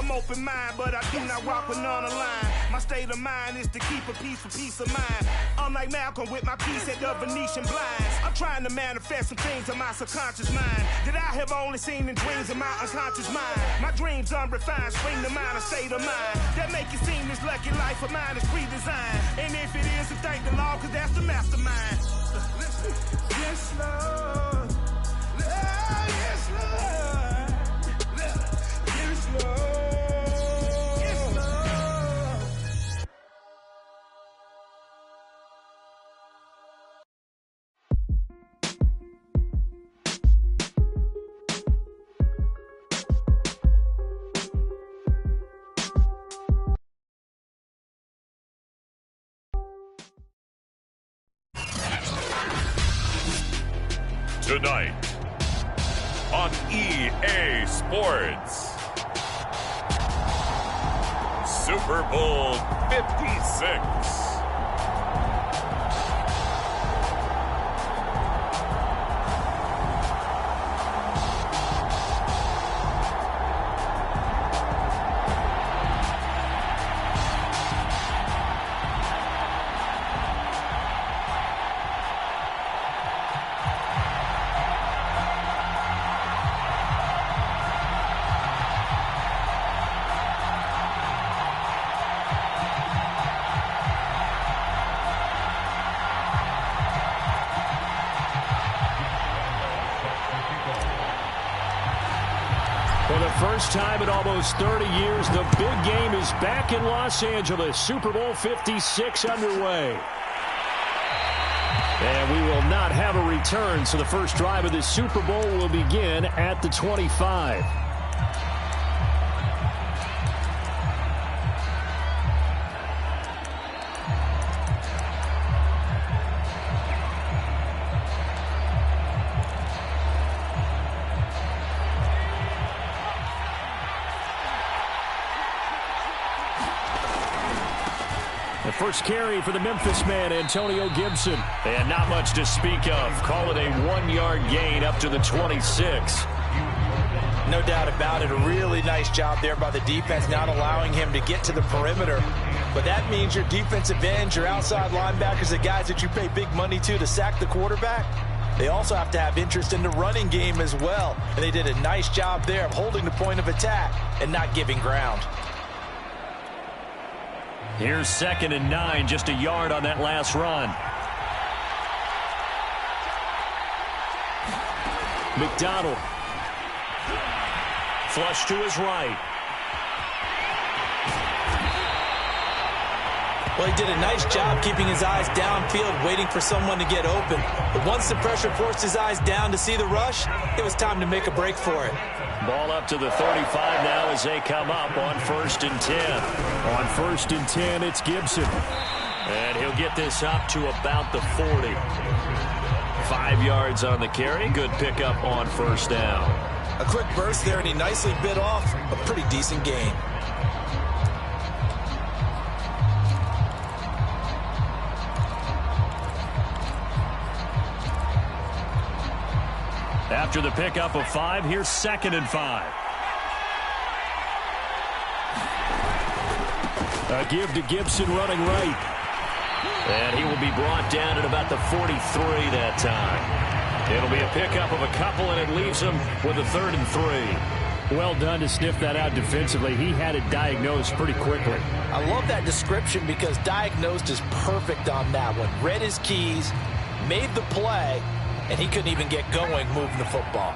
I'm open mind, but I do not walk with none aligned. My state of mind is to keep a peace for peace of mind. I'm like Malcolm with my piece at the Venetian blinds. I'm trying to manifest some things in my subconscious mind that I have only seen in dreams in my unconscious mind. My dreams unrefined, spring to mind, a state of mind that make it seem this lucky life of mine is pre-designed. And if it is, then thank the Lord, cause that's the mastermind. Yes, Lord. Yes, Lord. Yes, Lord. Yes, Lord. Tonight on EA Sports, Super Bowl 56. For the first time in almost 30 years, the big game is back in Los Angeles. Super Bowl 56 underway. And we will not have a return, so the first drive of this Super Bowl will begin at the 25. The first carry for the Memphis man, Antonio Gibson. And not much to speak of. Call it a 1-yard gain up to the 26. No doubt about it. A really nice job there by the defense, not allowing him to get to the perimeter. But that means your defensive ends, your outside linebackers, the guys that you pay big money to sack the quarterback, they also have to have interest in the running game as well. And they did a nice job there of holding the point of attack and not giving ground. Here's 2nd and 9, just a yard on that last run. McDonald. Flush to his right. Well, he did a nice job keeping his eyes downfield, waiting for someone to get open. But once the pressure forced his eyes down to see the rush, it was time to make a break for it. Ball up to the 35 now as they come up on 1st and 10. On 1st and 10, it's Gibson. And he'll get this up to about the 40. 5 yards on the carry. Good pickup on 1st down. A quick burst there, and he nicely bit off a pretty decent gain. After the pickup of 5, here's 2nd and 5. A give to Gibson running right. And he will be brought down at about the 43 that time. It'll be a pickup of a couple, and it leaves him with a 3rd and 3. Well done to sniff that out defensively. He had it diagnosed pretty quickly. I love that description because diagnosed is perfect on that one. Read his keys, made the play, and he couldn't even get going moving the football.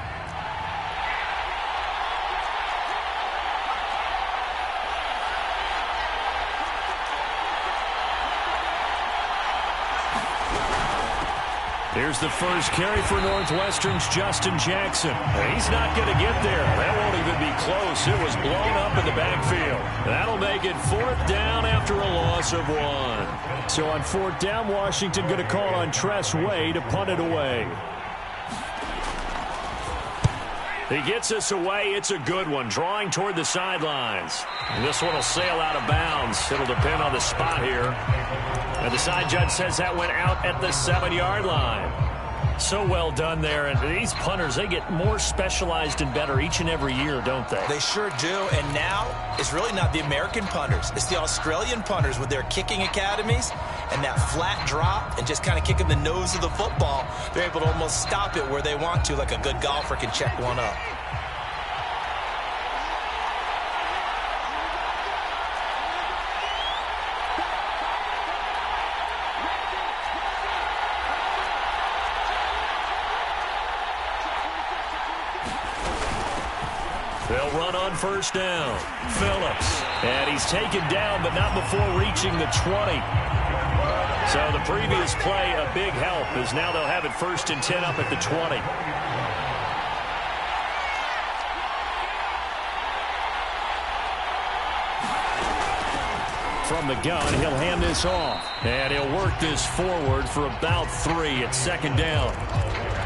Here's the first carry for Northwestern's Justin Jackson. He's not going to get there. That won't even be close. It was blown up in the backfield. That'll make it 4th down after a loss of 1. So on 4th down, Washington going to call on Tress Way to punt it away. He gets us away. It's a good one. Drawing toward the sidelines. And this one will sail out of bounds. It'll depend on the spot here. And the side judge says that went out at the 7-yard line. So well done there. And these punters, they get more specialized and better each and every year, don't they? They sure do. And now it's really not the American punters. It's the Australian punters with their kicking academies and that flat drop and just kind of kicking the nose of the football. They're able to almost stop it where they want to, like a good golfer can check one up. They'll run on first down. Phillips. And he's taken down, but not before reaching the 20. So the previous play, a big help, as now they'll have it 1st and 10 up at the 20. From the gun, he'll hand this off. And he'll work this forward for about 3 at 2nd down.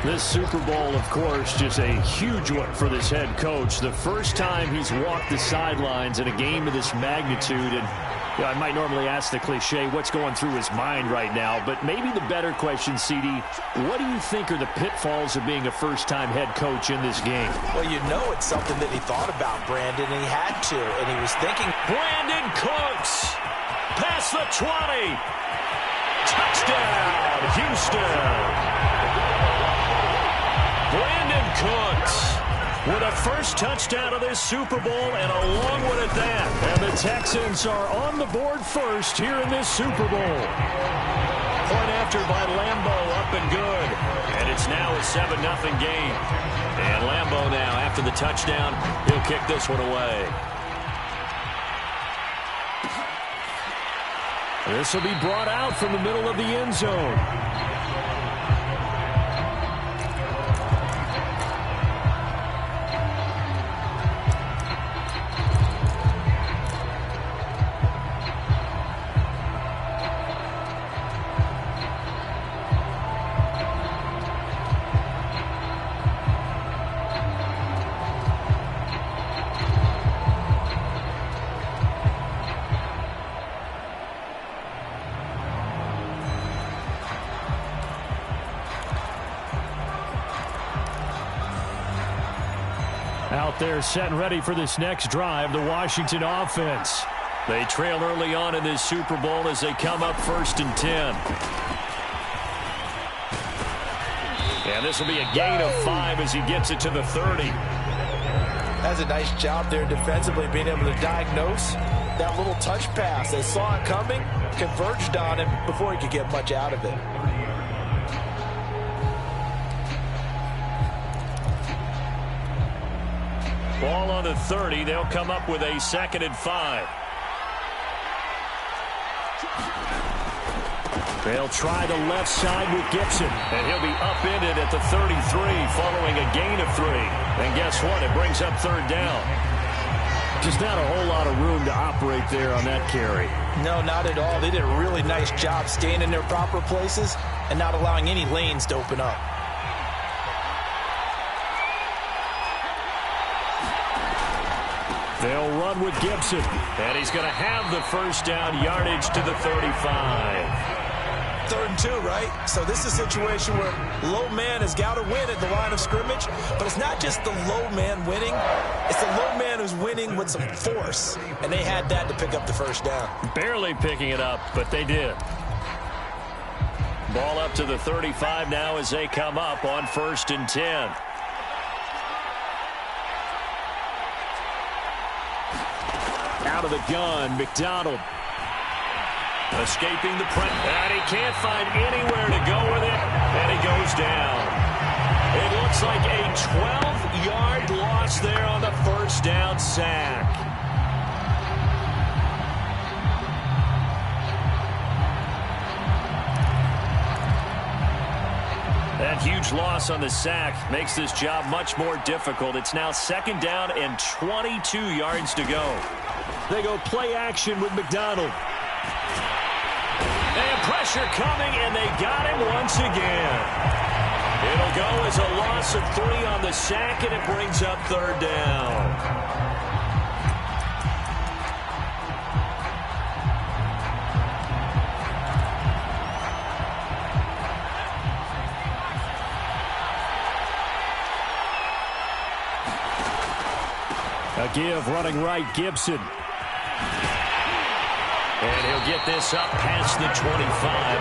This Super Bowl, of course, just a huge one for this head coach. The first time he's walked the sidelines in a game of this magnitude. And you know, I might normally ask the cliche, what's going through his mind right now? But maybe the better question, CD, what do you think are the pitfalls of being a first-time head coach in this game? Well, you know it's something that he thought about, Brandon, and he had to. And he was thinking, Brandon Cooks, past the 20. Touchdown, Houston. Brandon Cooks with a first touchdown of this Super Bowl, and a long one at that. And the Texans are on the board first here in this Super Bowl. Point after by Lambeau, up and good. And it's now a 7-0 game. And Lambeau now, after the touchdown, he'll kick this one away. This will be brought out from the middle of the end zone. Out there set and ready for this next drive, the Washington offense. They trail early on in this Super Bowl as they come up 1st and 10. And this will be a gain of 5 as he gets it to the 30. That's a nice job there defensively, being able to diagnose that little touch pass. They saw it coming, converged on him before he could get much out of it. Ball on the 30. They'll come up with a 2nd and 5. They'll try the left side with Gibson. And he'll be upended at the 33 following a gain of 3. And guess what? It brings up 3rd down. Just not a whole lot of room to operate there on that carry. No, not at all. They did a really nice job staying in their proper places and not allowing any lanes to open up. They'll run with Gibson. And he's going to have the 1st down, yardage to the 35. 3rd and 2, right? So this is a situation where low man has got to win at the line of scrimmage, but it's not just the low man winning. It's the low man who's winning with some force, and they had that to pick up the 1st down. Barely picking it up, but they did. Ball up to the 35 now as they come up on 1st and 10. Out of the gun, McDonald. Escaping the press, and he can't find anywhere to go with it, and he goes down. It looks like a 12-yard loss there on the 1st down sack. That huge loss on the sack makes this job much more difficult. It's now 2nd down and 22 yards to go. They go play action with McDonald. And pressure coming, and they got him once again. It'll go as a loss of 3 on the sack, and it brings up 3rd down. give running right, Gibson. And he'll get this up past the 25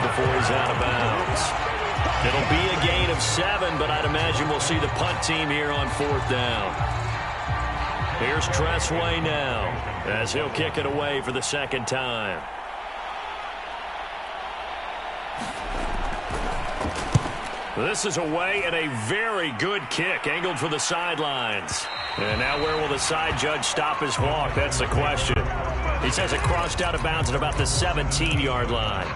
before he's out of bounds. It'll be a gain of 7, but I'd imagine we'll see the punt team here on 4th down. Here's Tressway now as he'll kick it away for the 2nd time. This is away and a very good kick angled for the sidelines. And now where will the side judge stop his walk? That's the question. He says it crossed out of bounds at about the 17-yard line.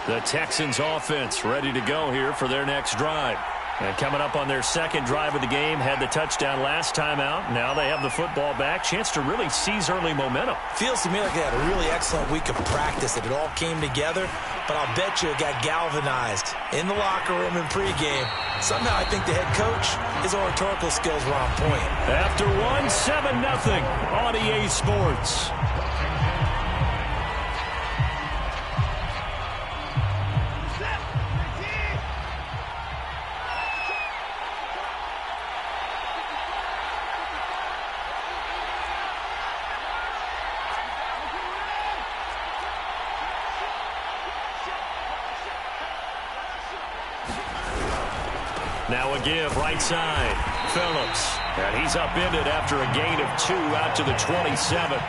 The Texans offense ready to go here for their next drive. And coming up on their 2nd drive of the game, had the touchdown last time out. Now they have the football back. Chance to really seize early momentum. Feels to me like they had a really excellent week of practice, that it all came together. But I'll bet you it got galvanized in the locker room in pregame. Somehow I think the head coach, his oratorical skills were on point. After 7-0 on EA Sports. Now a give right side. Phillips. And he's upended after a gain of 2 out to the 27.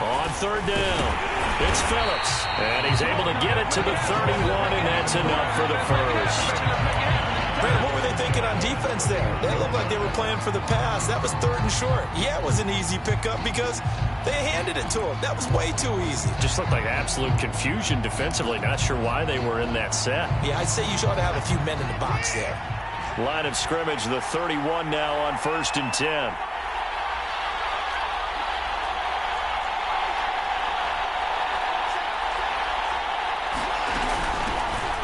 On 3rd down, it's Phillips. And he's able to get it to the 31, and that's enough for the first. Brandon, what were they thinking on defense there? They looked like they were playing for the pass. That was 3rd and short. Yeah, it was an easy pickup because they handed it to him. That was way too easy. Just looked like absolute confusion defensively. Not sure why they were in that set. Yeah, I'd say you ought to have a few men in the box there. Line of scrimmage, the 31 now on 1st and 10.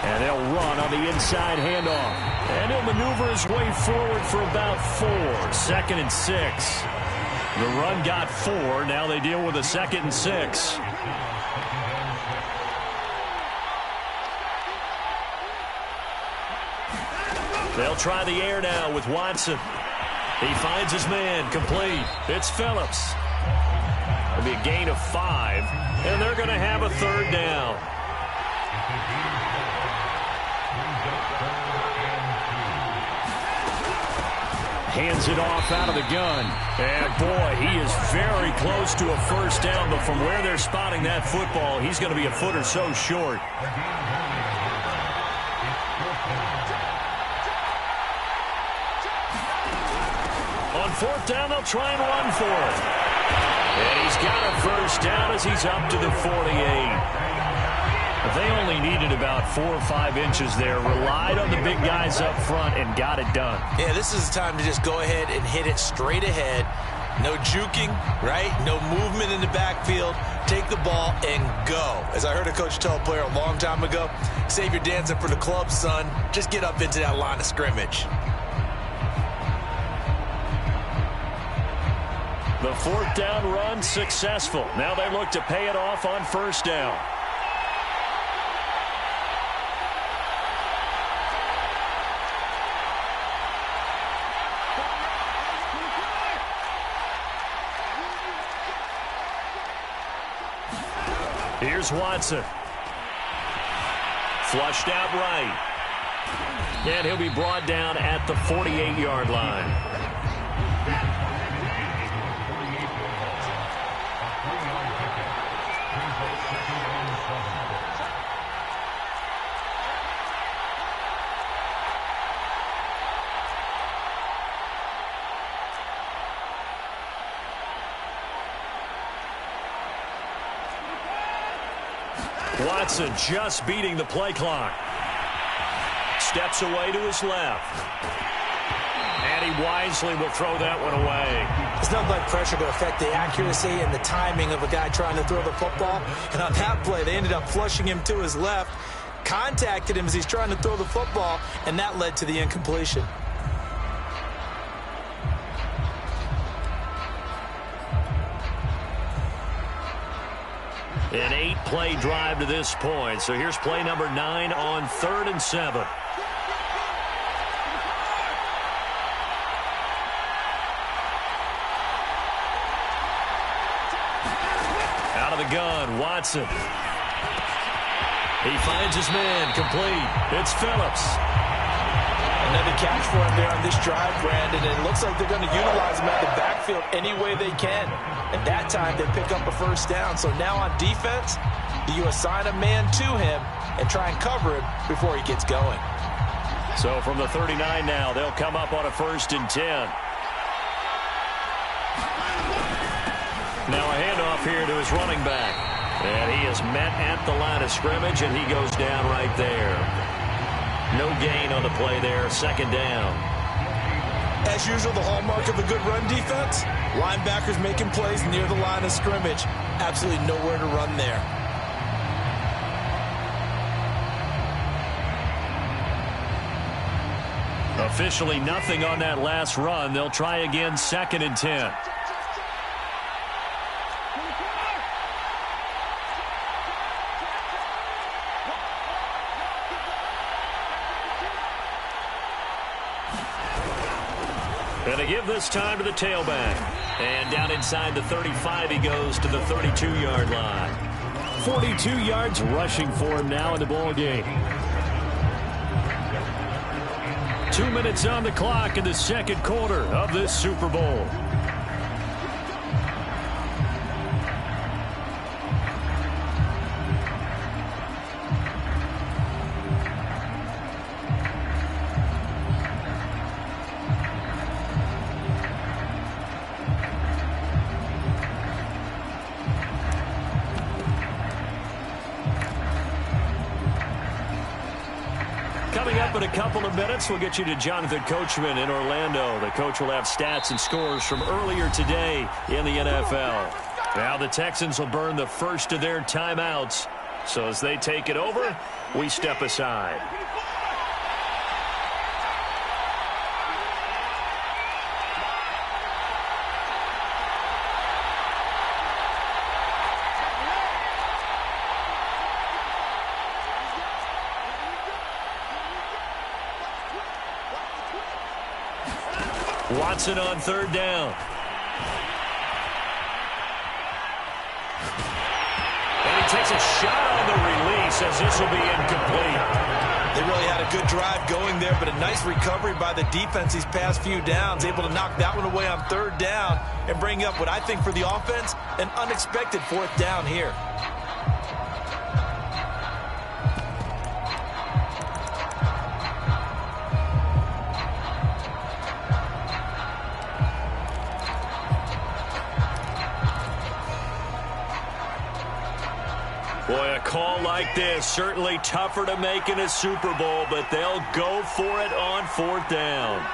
And they'll run on the inside handoff. And he'll maneuver his way forward for about 4. 2nd and 6. The run got 4. Now they deal with a 2nd and 6. They'll try the air now with Watson. He finds his man, complete. It's Phillips. It'll be a gain of 5. And they're going to have a 3rd down. Hands it off out of the gun. And, boy, he is very close to a first down. But from where they're spotting that football, he's going to be a foot or so short. On 4th down, they'll try and run for it. And he's got a first down as he's up to the 48. They only needed about 4 or 5 inches there, relied on the big guys up front, and got it done. Yeah, this is the time to just go ahead and hit it straight ahead. No juking, right? No movement in the backfield. Take the ball and go. As I heard a coach tell a player a long time ago, save your dancing for the club, son. Just get up into that line of scrimmage. The 4th down run successful. Now they look to pay it off on 1st down. Here's Watson. Flushed out right. And he'll be brought down at the 48-yard line. Watson just beating the play clock. Steps away to his left. And he wisely will throw that one away. There's nothing like pressure to affect the accuracy and the timing of a guy trying to throw the football. And on that play, they ended up flushing him to his left, contacted him as he's trying to throw the football, and that led to the incompletion. An 8-play drive to this point. So here's play number 9 on 3rd and 7. Out of the gun, Watson. He finds his man, complete. It's Phillips. Another catch for him there on this drive, Brandon. And it looks like they're going to utilize him at the backfield any way they can. And that time they pick up a first down. So now on defense, you assign a man to him and try and cover him before he gets going. So from the 39 now, they'll come up on a 1st and 10. Now a handoff here to his running back. And he is met at the line of scrimmage, and he goes down right there. No gain on the play there, 2nd down. As usual, the hallmark of a good run defense, linebackers making plays near the line of scrimmage. Absolutely nowhere to run there. Officially nothing on that last run. They'll try again, 2nd and 10. And they give this time to the tailback. And down inside the 35, he goes to the 32-yard line. 42 yards rushing for him now in the ball game. 2 minutes on the clock in the 2nd quarter of this Super Bowl. Coming up in a couple of minutes, we'll get you to Jonathan Coachman in Orlando. The coach will have stats and scores from earlier today in the NFL. Now the Texans will burn the first of their timeouts. So as they take it over, we step aside. Watson on 3rd down. And he takes a shot on the release as this will be incomplete. They really had a good drive going there, but a nice recovery by the defense these past few downs, able to knock that one away on 3rd down and bring up what I think for the offense, an unexpected 4th down here. Boy, a call like this, certainly tougher to make in a Super Bowl, but they'll go for it on 4th down.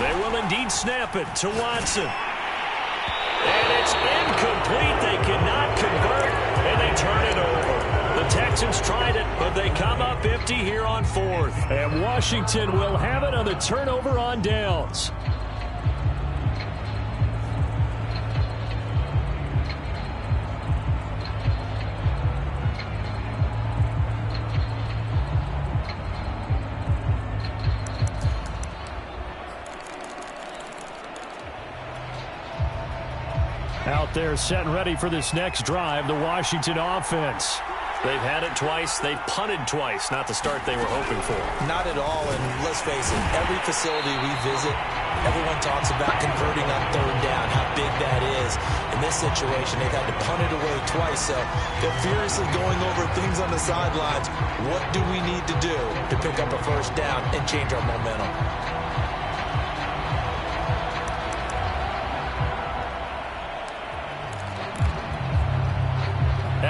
They will indeed snap it to Watson. And it's incomplete. They cannot convert, and they turn it over. The Texans tried it, but they come up empty here on 4th. And Washington will have it on the turnover on downs. Out there set and ready for this next drive, the Washington offense. They've had it twice. They've punted twice. Not the start they were hoping for. Not at all, and let's face it, every facility we visit, everyone talks about converting on 3rd down, how big that is. In this situation, they've had to punt it away twice, so they're furiously going over things on the sidelines. What do we need to do to pick up a 1st down and change our momentum?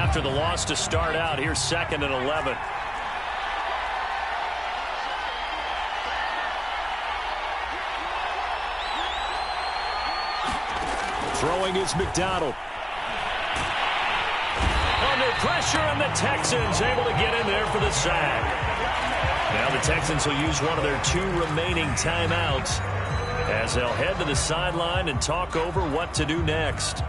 after the loss to start out. Here's 2nd and 11. Throwing is McDonald. Under pressure, and the Texans able to get in there for the sack. Now the Texans will use one of their 2 remaining timeouts as they'll head to the sideline and talk over what to do next.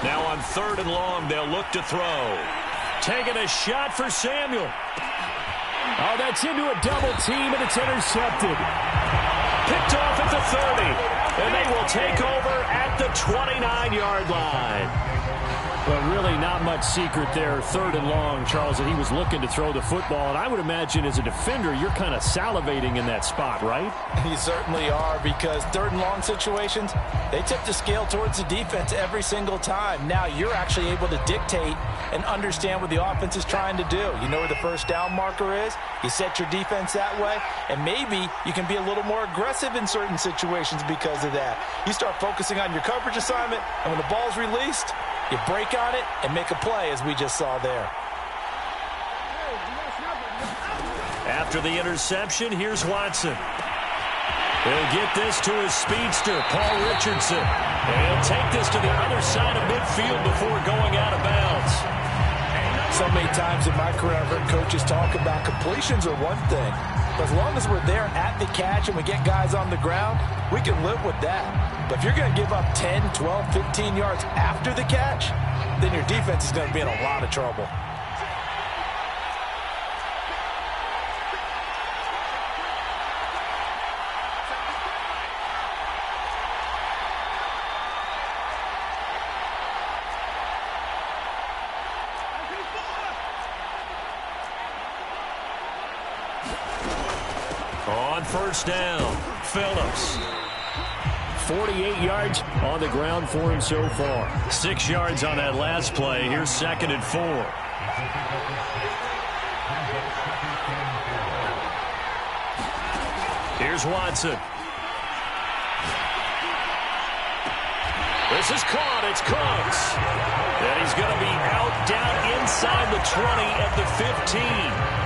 Now on 3rd and long, they'll look to throw. Taking a shot for Samuel. Oh, that's into a double team, and it's intercepted. Picked off at the 30, and they will take over at the 29-yard line. But really not much secret there. 3rd and long, Charles, that he was looking to throw the football. And I would imagine as a defender, you're kind of salivating in that spot, right? You certainly are, because 3rd and long situations, they tip the scale towards the defense every single time. Now you're actually able to dictate and understand what the offense is trying to do. You know where the first down marker is. You set your defense that way, and maybe you can be a little more aggressive in certain situations because of that. You start focusing on your coverage assignment, and when the ball's released, you break on it and make a play, as we just saw there. After the interception, here's Watson. He'll get this to his speedster, Paul Richardson. And he'll take this to the other side of midfield before going out of bounds. So many times in my career, I've heard coaches talk about completions are one thing. But as long as we're there at the catch and we get guys on the ground, we can live with that. But if you're going to give up 10, 12, 15 yards after the catch, then your defense is going to be in a lot of trouble. On 1st down, Phillips. 48 yards on the ground for him so far. 6 yards on that last play. Here's 2nd and 4. Here's Watson. This is caught. It's Cooks. And he's going to be out down inside the 20 at the 15.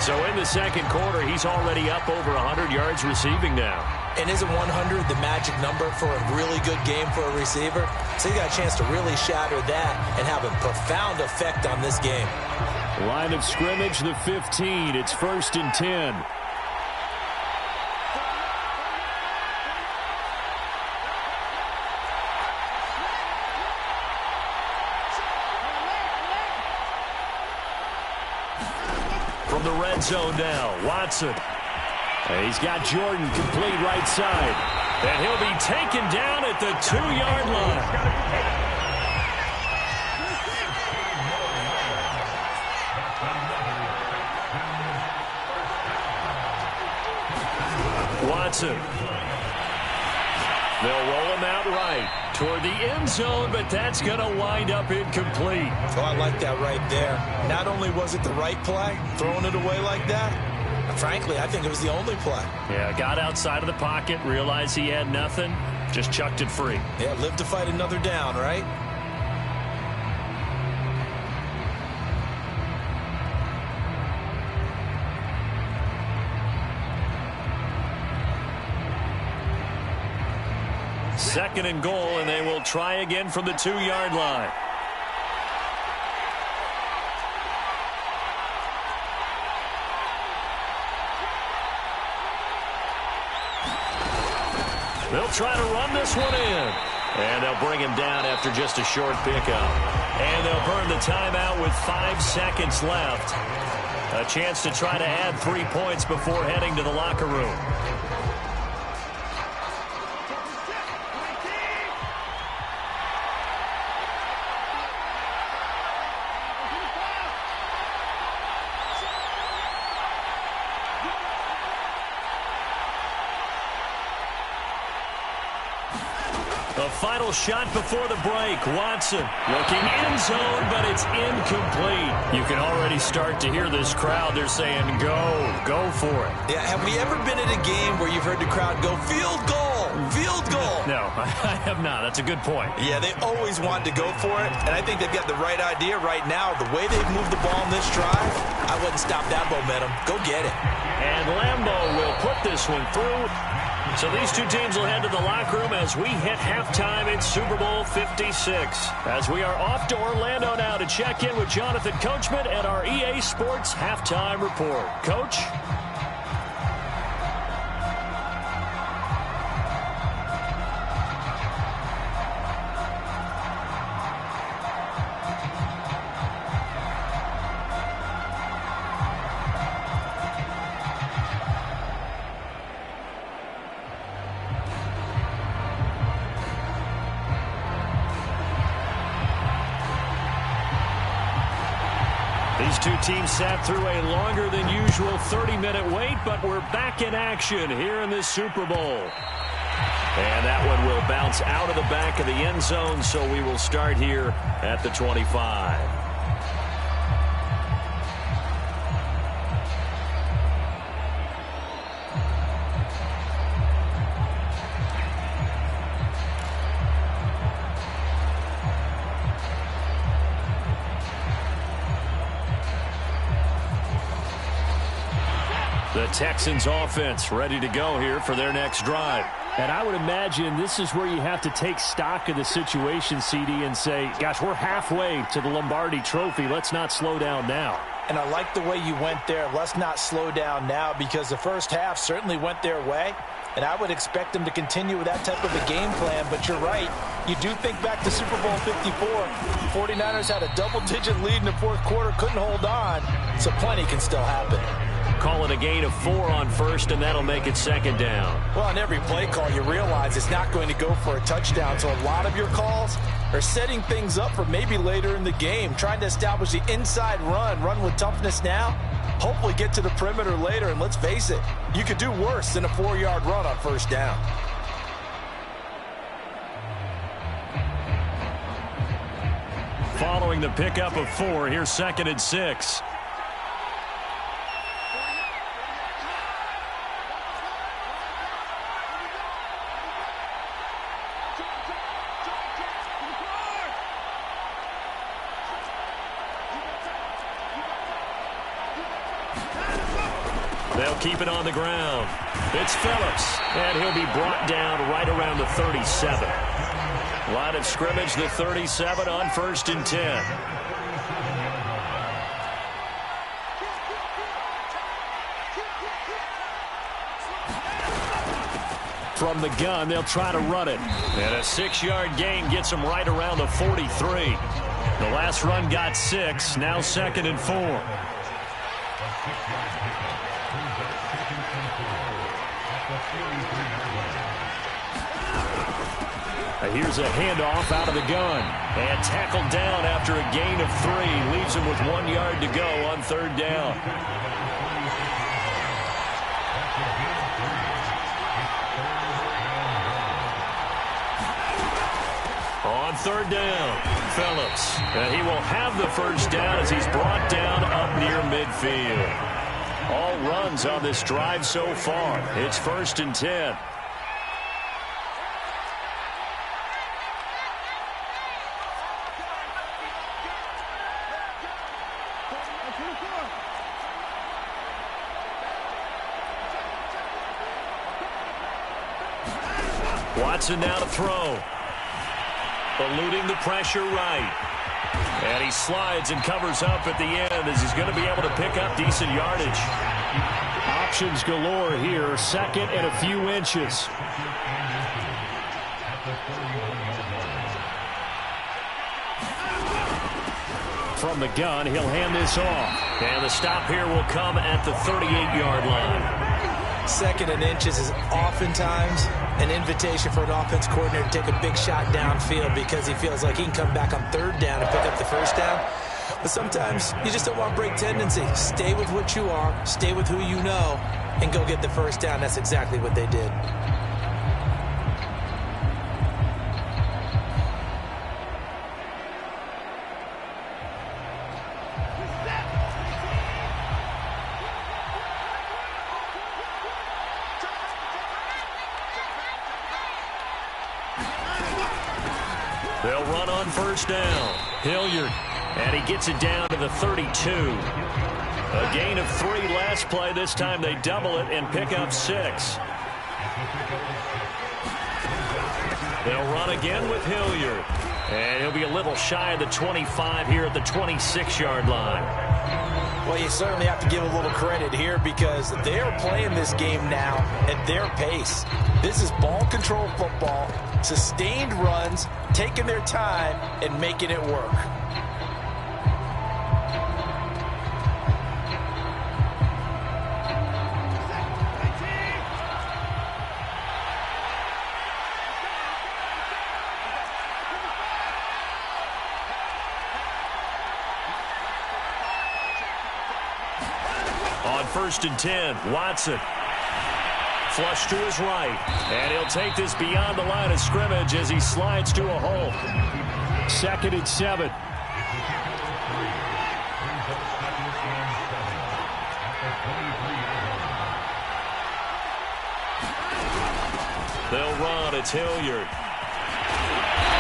So in the 2nd quarter, he's already up over 100 yards receiving now. And isn't 100 the magic number for a really good game for a receiver? So you got a chance to really shatter that and have a profound effect on this game. Line of scrimmage, the 15. It's 1st and 10. From the red zone now, Watson. And he's got Jordan complete right side. And he'll be taken down at the 2-yard line. Watson. They'll roll him out right toward the end zone, but that's going to wind up incomplete. Oh, I like that right there. Not only was it the right play, throwing it away like that, frankly, I think it was the only play. Yeah, got outside of the pocket, realized he had nothing, just chucked it free. Yeah, live to fight another down, right? Second and goal, and they will try again from the 2-yard line. They'll try to run this one in. And they'll bring him down after just a short pickup. And they'll burn the timeout with 5 seconds left A chance to try to add 3 points before heading to the locker room. The final shot before the break. Watson looking end zone, but it's incomplete. You can already start to hear this crowd. They're saying, go for it. Yeah, have we ever been at a game where you've heard the crowd go, field goal, field goal? No, I have not. That's a good point. Yeah, they always want to go for it, and I think they've got the right idea right now. The way they've moved the ball in this drive, I wouldn't stop that momentum. Go get it. And Lambeau will put this one through. So these two teams will head to the locker room as we hit halftime in Super Bowl 56. As we are off to Orlando now to check in with Jonathan Coachman and our EA Sports Halftime Report. Coach? These two teams sat through a longer than usual 30-minute wait, but we're back in action here in this Super Bowl. And that one will bounce out of the back of the end zone, so we will start here at the 25. The Texans offense ready to go here for their next drive. And I would imagine this is where you have to take stock of the situation, CD, and say, gosh, we're halfway to the Lombardi Trophy. Let's not slow down now. And I like the way you went there. Let's not slow down now, because the first half certainly went their way. And I would expect them to continue with that type of a game plan. But you're right. You do think back to Super Bowl 54. 49ers had a double-digit lead in the fourth quarter, couldn't hold on. So plenty can still happen. Call it a gain of 4 on first, and that'll make it second down. Well, on every play call, you realize it's not going to go for a touchdown. So a lot of your calls are setting things up for maybe later in the game, trying to establish the inside run with toughness now, hopefully get to the perimeter later. And let's face it, you could do worse than a 4-yard run on first down. Following the pickup of 4, here's 2nd and 6. They'll keep it on the ground. It's Phillips, and he'll be brought down right around the 37. Line of scrimmage, the 37 on 1st and 10. From the gun, they'll try to run it. And a 6-yard gain gets them right around the 43. The last run got 6, now 2nd and 4. Here's a handoff out of the gun. And tackled down after a gain of 3. Leaves him with 1 yard to go on 3rd down. On 3rd down, Phillips. And he will have the first down as he's brought down up near midfield. All runs on this drive so far. It's 1st and 10. Watson now to throw. Eluding the pressure right. And he slides and covers up at the end as he's going to be able to pick up decent yardage. Options galore here. 2nd and a few inches. From the gun, he'll hand this off. And the stop here will come at the 38-yard line. Second and inches is oftentimes an invitation for an offense coordinator to take a big shot downfield because he feels like he can come back on third down and pick up the first down. But sometimes you just don't want to break tendency. Stay with what you are, stay with who you know, and go get the first down. That's exactly what they did. They'll run on first down. Hilliard, and he gets it down to the 32. A gain of 3 last play. This time they double it and pick up 6. They'll run again with Hilliard. And he'll be a little shy of the 25 here at the 26-yard line. Well, you certainly have to give a little credit here because they are playing this game now at their pace. This is ball control football, sustained runs, taking their time and making it work. On 1st and 10, Watson. Flush to his right. And he'll take this beyond the line of scrimmage as he slides to a hole. 2nd and 7. They'll run. It's Hilliard.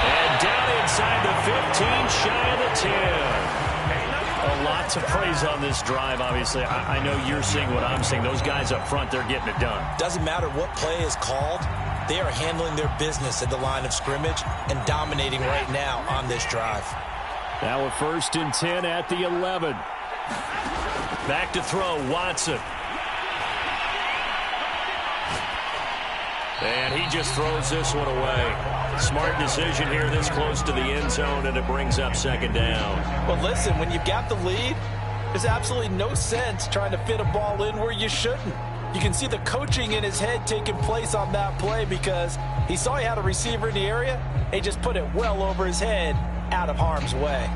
And down inside the 15, shy of the 10. A lot to praise on this drive, obviously. I know you're seeing what I'm seeing. Those guys up front, they're getting it done. Doesn't matter what play is called. They are handling their business at the line of scrimmage and dominating right now on this drive. Now a 1st and 10 at the 11. Back to throw, Watson. And he just throws this one away. Smart decision here this close to the end zone, and it brings up 2nd down. Well, listen, when you've got the lead, there's absolutely no sense trying to fit a ball in where you shouldn't. You can see the coaching in his head taking place on that play because he saw he had a receiver in the area, and he just put it well over his head out of harm's way.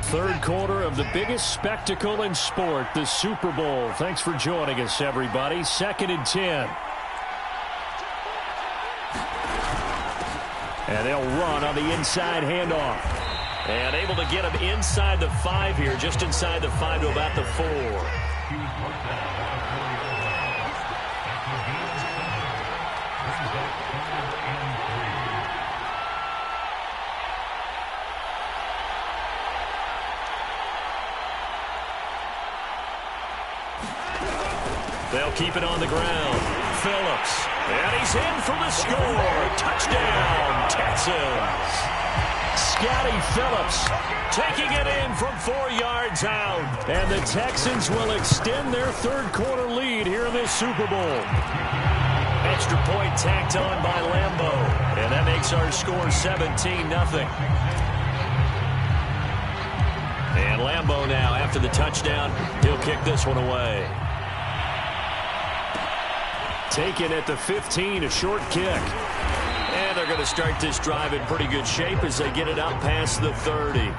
Third quarter of the biggest spectacle in sport, the Super Bowl. Thanks for joining us, everybody. 2nd and 10. And they'll run on the inside handoff. And able to get him inside the 5 here, just inside the 5 to about the 4. They'll keep it on the ground. Phillips. And he's in for the score. Touchdown, Texans. Scotty Phillips taking it in from 4 yards out. And the Texans will extend their third quarter lead here in this Super Bowl. Extra point tacked on by Lambeau. And that makes our score 17-0. And Lambeau now, after the touchdown, he'll kick this one away. Taken at the 15, a short kick. And they're going to start this drive in pretty good shape as they get it out past the 30.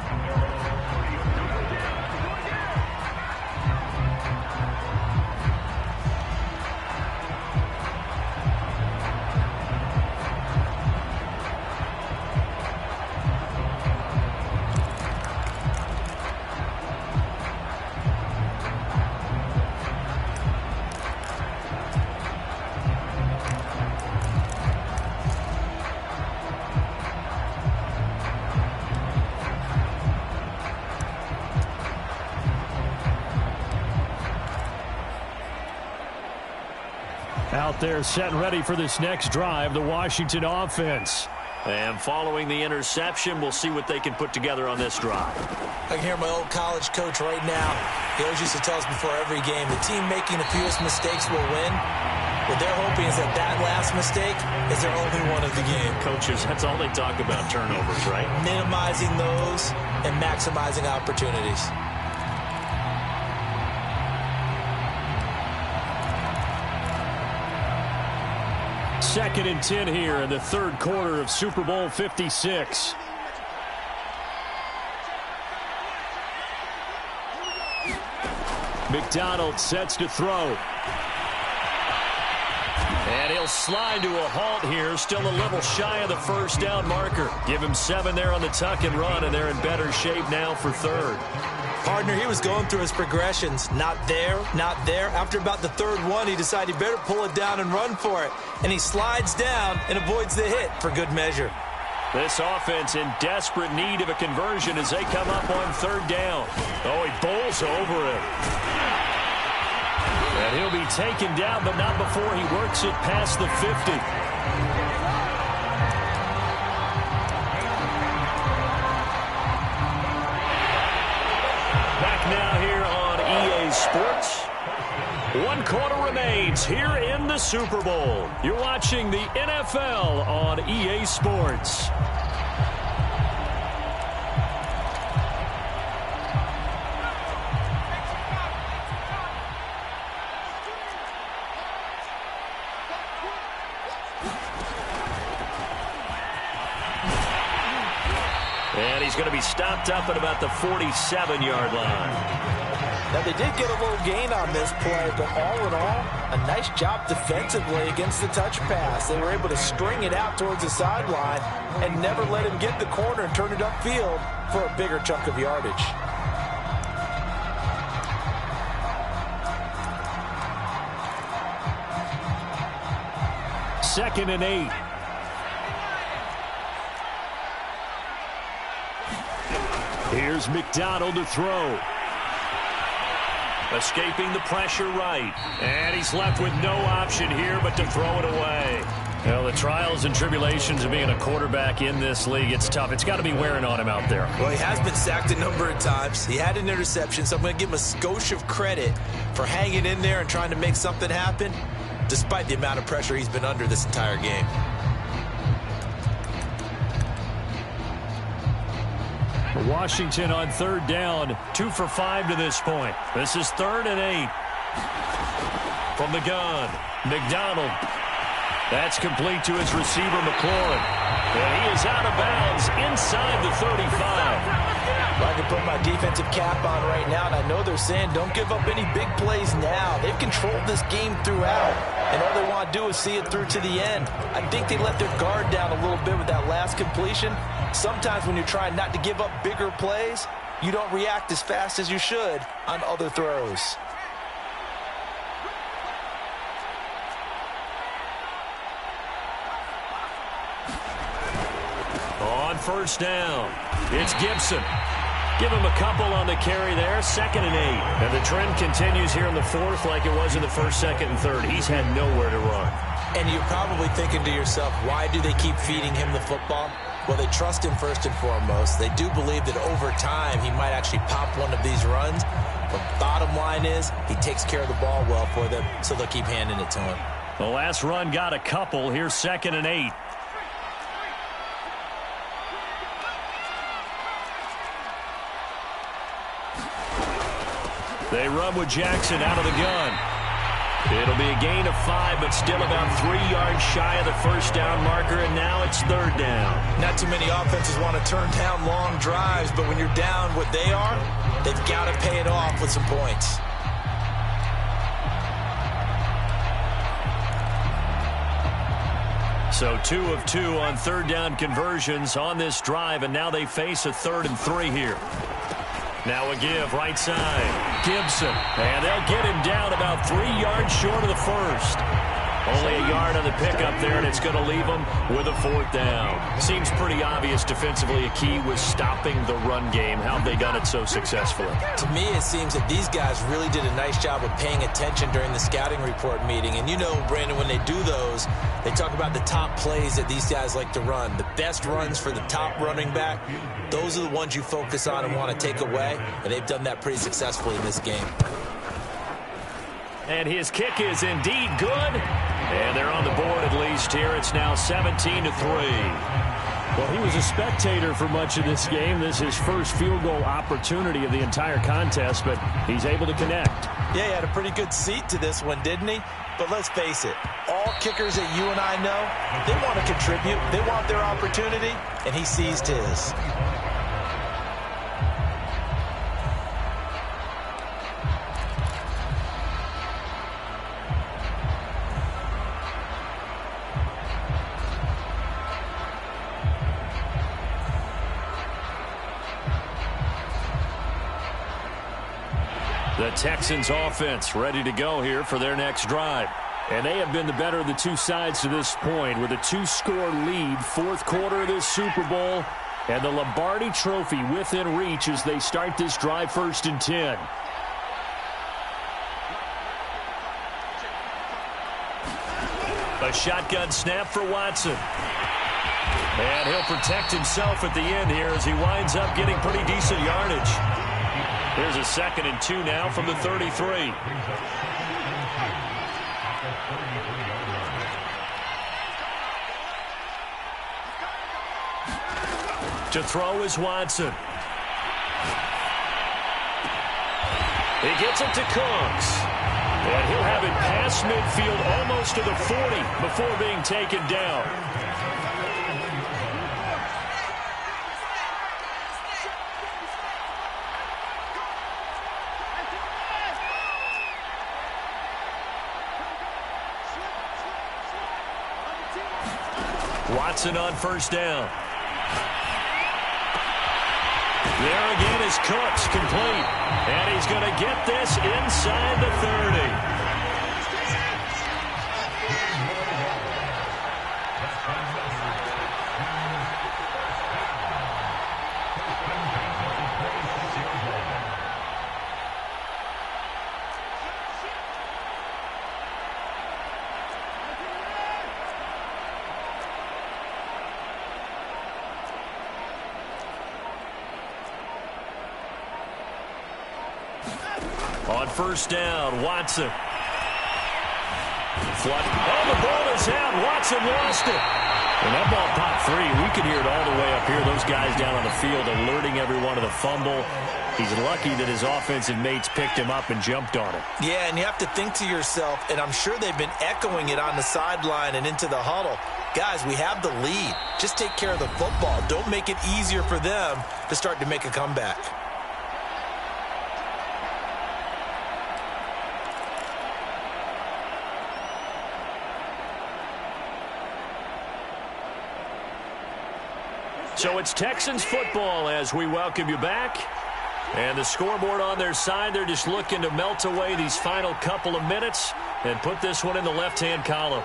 Out there set and ready for this next drive, the Washington offense. And following the interception, we'll see what they can put together on this drive. I can hear my old college coach right now. He always used to tell us before every game, the team making the fewest mistakes will win. What they're hoping is that that last mistake is their only one of the game. Coaches, that's all they talk about, turnovers, right? Minimizing those and maximizing opportunities. Second and 10 here in the third quarter of Super Bowl 56. McDonald sets to throw. And he'll slide to a halt here, still a little shy of the first down marker. Give him 7 there on the tuck and run, and they're in better shape now for third. Partner, he was going through his progressions. Not there, not there. After about the third one, he decided he better pull it down and run for it. And he slides down and avoids the hit for good measure. This offense in desperate need of a conversion as they come up on third down. Oh, he bowls over it. And he'll be taken down, but not before he works it past the 50. Back now here on EA Sports. 1 quarter remains here in the Super Bowl. You're watching the NFL on EA Sports. And he's going to be stopped up at about the 47-yard line. Now, they did get a little gain on this play, but all in all, a nice job defensively against the touch pass. They were able to string it out towards the sideline and never let him get the corner and turn it upfield for a bigger chunk of yardage. Second and 8. Here's McDonald to throw. Escaping the pressure right. And he's left with no option here but to throw it away. Well, the trials and tribulations of being a quarterback in this league, it's tough. It's got to be wearing on him out there. Well, he has been sacked a number of times. He had an interception, so I'm going to give him a skosh of credit for hanging in there and trying to make something happen, despite the amount of pressure he's been under this entire game. Washington on third down, 2 for 5 to this point. This is 3rd and 8. From the gun, McDonald. That's complete to his receiver, McLaurin. And he is out of bounds inside the 35. I can put my defensive cap on right now, and I know they're saying don't give up any big plays now. They've controlled this game throughout, and all they want to do is see it through to the end. I think they let their guard down a little bit with that last completion. Sometimes when you're trying not to give up bigger plays, you don't react as fast as you should on other throws. On first down, it's Gibson. Give him a couple on the carry there, 2nd and 8. And the trend continues here in the 4th like it was in the 1st, 2nd, and 3rd. He's had nowhere to run. And you're probably thinking to yourself, why do they keep feeding him the football? Well, they trust him first and foremost. They do believe that over time he might actually pop one of these runs. But bottom line is he takes care of the ball well for them, so they'll keep handing it to him. The last run got a couple. Here's 2nd and 8. They run with Jackson out of the gun. It'll be a gain of 5, but still about 3 yards shy of the first down marker, and now it's 3rd down. Not too many offenses want to turn down long drives, but when you're down what they are, they've got to pay it off with some points. So 2 of 2 on third down conversions on this drive, and now they face a 3rd and 3 here. Now a give, right side. Gibson. And they'll get him down about 3 yards short of the first. Only a yard on the pickup there, and it's going to leave them with a 4th down. Seems pretty obvious defensively a key was stopping the run game. How have they done it so successfully? To me, it seems that these guys really did a nice job of paying attention during the scouting report meeting. And you know, Brandon, when they do those, they talk about the top plays that these guys like to run. The best runs for the top running back, those are the ones you focus on and want to take away. And they've done that pretty successfully in this game. And his kick is indeed good. And they're on the board at least here. It's now 17-3. Well, he was a spectator for much of this game. This is his first field goal opportunity of the entire contest, but he's able to connect. Yeah, he had a pretty good seat to this one, didn't he? But let's face it, all kickers that you and I know, they want to contribute. They want their opportunity, and he seized his. The Texans offense ready to go here for their next drive. And they have been the better of the two sides to this point with a 2-score lead, fourth quarter of this Super Bowl, and the Lombardi Trophy within reach as they start this drive 1st and 10. A shotgun snap for Watson. And he'll protect himself at the end here as he winds up getting pretty decent yardage. Here's a 2nd and 2 now from the 33. To throw is Watson. He gets it to Cooks. And he'll have it past midfield almost to the 40 before being taken down. Watson on 1st down. There again is Cooks, complete. And he's going to get this inside the 30. On 1st down, Watson. Flood. Oh, the ball is out. Watson lost it. When that ball popped free, we could hear it all the way up here. Those guys down on the field alerting everyone of the fumble. He's lucky that his offensive mates picked him up and jumped on it. Yeah, and you have to think to yourself, and I'm sure they've been echoing it on the sideline and into the huddle. Guys, we have the lead. Just take care of the football. Don't make it easier for them to start to make a comeback. So it's Texans football as we welcome you back. And the scoreboard on their side, they're just looking to melt away these final couple of minutes and put this one in the left-hand column.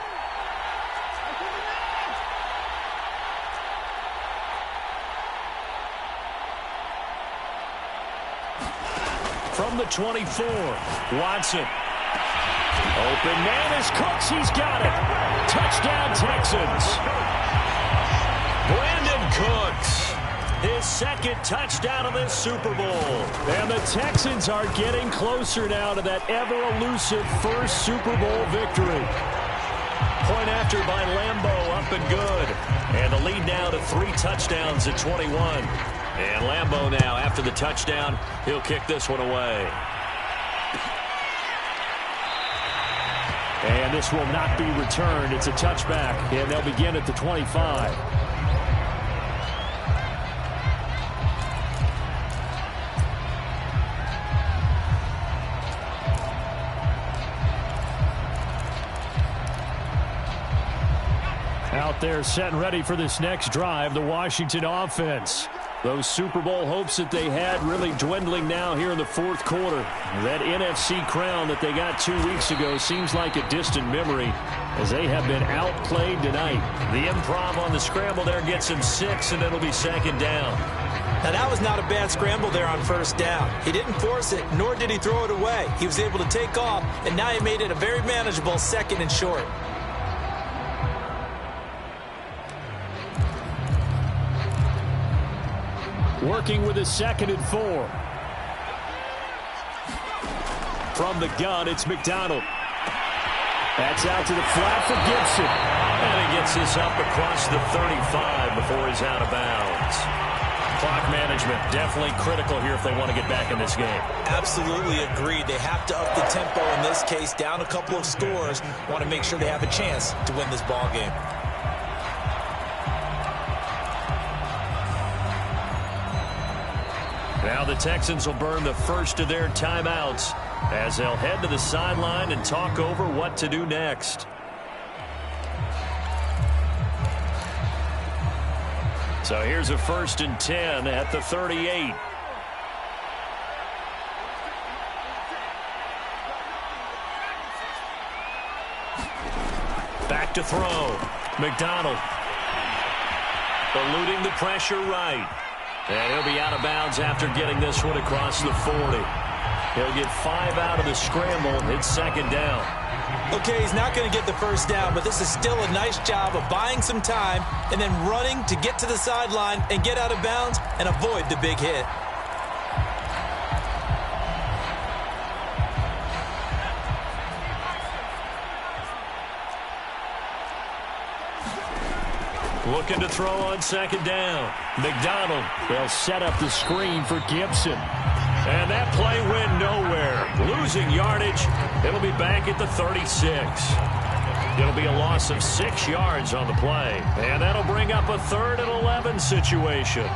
From the 24, Watson. Open man is Cooks. He's got it. Touchdown, Texans. Cooks, his 2nd touchdown of this Super Bowl. And the Texans are getting closer now to that ever-elusive first Super Bowl victory. Point after by Lambeau, up and good. And the lead now to 3 touchdowns at 21. And Lambeau now, after the touchdown, he'll kick this one away. And this will not be returned. It's a touchback, and they'll begin at the 25. Out there set and ready for this next drive, the Washington offense. Those Super Bowl hopes that they had really dwindling now here in the 4th quarter. That NFC crown that they got 2 weeks ago seems like a distant memory as they have been outplayed tonight. The improv on the scramble there gets him 6, and it'll be 2nd down. Now, that was not a bad scramble there on 1st down. He didn't force it, nor did he throw it away. He was able to take off, and now he made it a very manageable 2nd and short. Working with a 2nd and 4. From the gun, it's McDonald. That's out to the flat for Gibson. And he gets this up across the 35 before he's out of bounds. Clock management definitely critical here if they want to get back in this game. Absolutely agreed. They have to up the tempo in this case, down a couple of scores. Want to make sure they have a chance to win this ball game. Now the Texans will burn the first of their timeouts as they'll head to the sideline and talk over what to do next. So here's a 1st and 10 at the 38. Back to throw. McDonald eluding the pressure right. And he'll be out of bounds after getting this one across the 40. He'll get 5 out of the scramble. It's 2nd down. Okay, he's not going to get the first down, but this is still a nice job of buying some time and then running to get to the sideline and get out of bounds and avoid the big hit. Looking to throw on 2nd down. McDonald, they'll set up the screen for Gibson. And that play went nowhere. Losing yardage. It'll be back at the 36. It'll be a loss of 6 yards on the play. And that'll bring up a 3rd and 11 situation.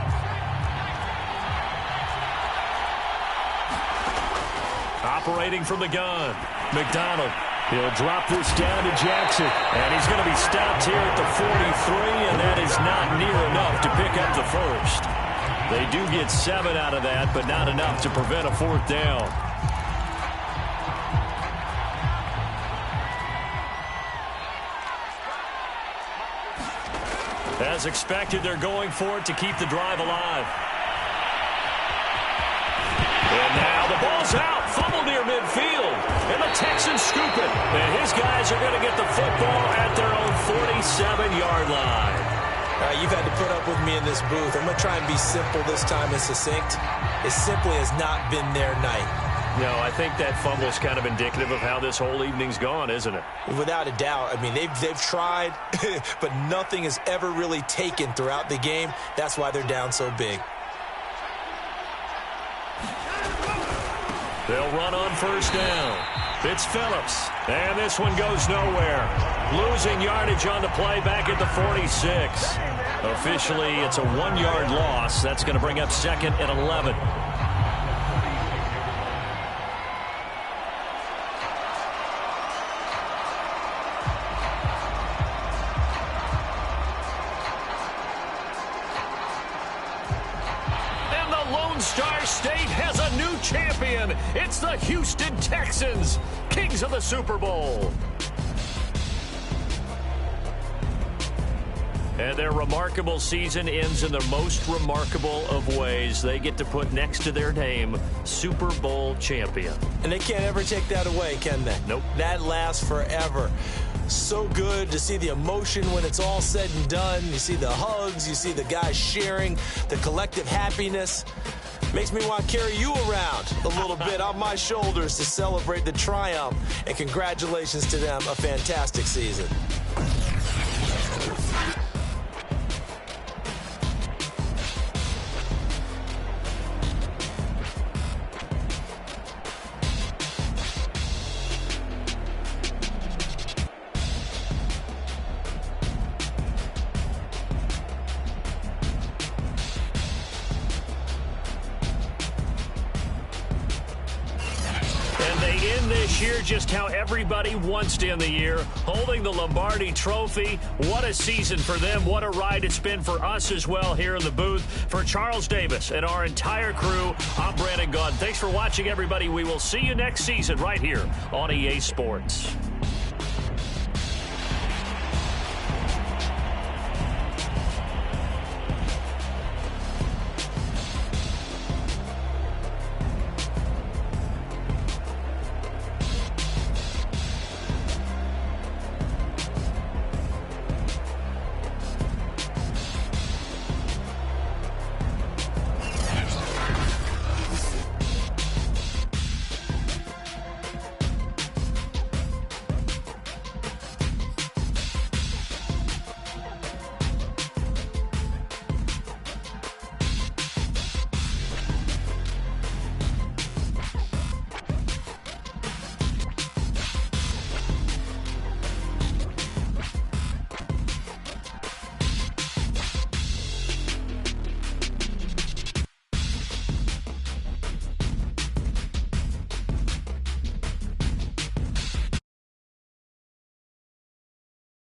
Operating from the gun. McDonald. He'll drop this down to Jackson. And he's going to be stopped here at the 43, and that is not near enough to pick up the first. They do get 7 out of that, but not enough to prevent a 4th down. As expected, they're going for it to keep the drive alive. And now the ball's out. Fumble near midfield. And the Texans scoop it. And his guys are going to get the football at their own 47-yard line. You've had to put up with me in this booth. I'm going to try and be simple this time and succinct. It simply has not been their night. No, I think that fumble's kind of indicative of how this whole evening's gone, isn't it? Without a doubt. I mean, they've tried, but nothing has ever really taken throughout the game. That's why they're down so big. They'll run on 1st down. It's Phillips. And this one goes nowhere. Losing yardage on the play back at the 46. Officially, it's a 1-yard loss. That's going to bring up 2nd and 11. Star State has a new champion. It's the Houston Texans, kings of the Super Bowl. And their remarkable season ends in the most remarkable of ways. They get to put next to their name, Super Bowl champion. And they can't ever take that away, can they? Nope. That lasts forever. So good to see the emotion when it's all said and done. You see the hugs, you see the guys sharing, the collective happiness. Makes me want to carry you around a little bit on my shoulders to celebrate the triumph. And congratulations to them, a fantastic season. Year just how everybody wants to end the year, holding the Lombardi Trophy. What a season for them. What a ride it's been for us as well here in the booth. For Charles Davis and our entire crew, I'm Brandon Gunn. Thanks for watching, everybody. We will see you next season right here on EA Sports.